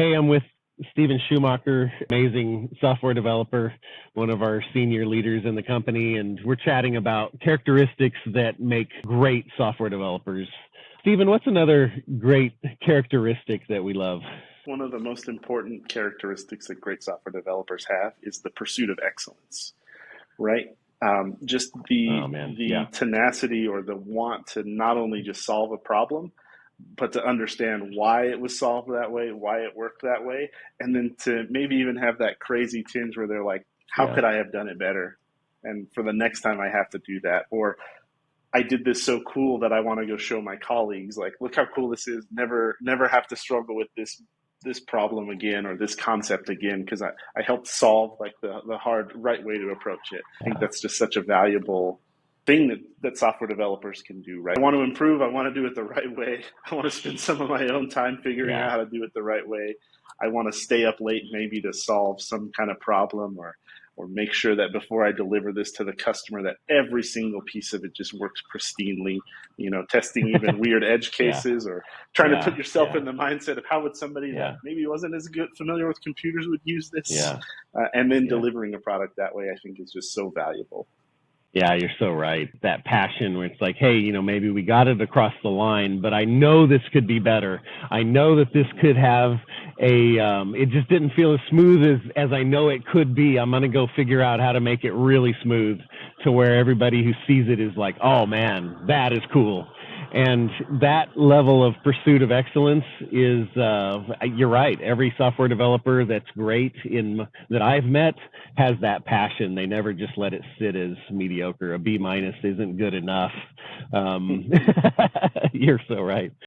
Hey, I'm with Steven Schumacher, amazing software developer, one of our senior leaders in the company, and we're chatting about characteristics that make great software developers. Steven, what's another great characteristic that we love? One of the most important characteristics that great software developers have is the pursuit of excellence, right? Just Oh the man, the yeah, tenacity or the want to not only just solve a problem, but to understand why it was solved that way, why it worked that way, and then to maybe even have that crazy tinge where they're like, "How yeah, could I have done it better?" And for the next time I have to do that, or I did this so cool that I want to go show my colleagues, like, look how cool this is. Never have to struggle with this problem again or this concept again because I helped solve like the hard right way to approach it. I think yeah, that's just such a valuable thing that software developers can do, right? I want to improve, I want to do it the right way. I want to spend some of my own time figuring out yeah, how to do it the right way. I want to stay up late maybe to solve some kind of problem or make sure that before I deliver this to the customer that every single piece of it just works pristinely, testing even weird edge yeah, cases or trying to put yeah, yourself yeah, in the mindset of how would somebody that yeah, maybe wasn't as good familiar with computers would use this, yeah, and then yeah. delivering a product that way I think is just so valuable. Yeah, you're so right. That passion where it's like, hey, maybe we got it across the line, but I know this could be better. I know that this could have it just didn't feel as smooth as I know it could be. I'm going to go figure out how to make it really smooth to where everybody who sees it is like, oh man, that is cool. And that level of pursuit of excellence is, you're right. Every software developer that's great that I've met has that passion. They never just let it sit as mediocre. A B minus isn't good enough. Um, you're so right.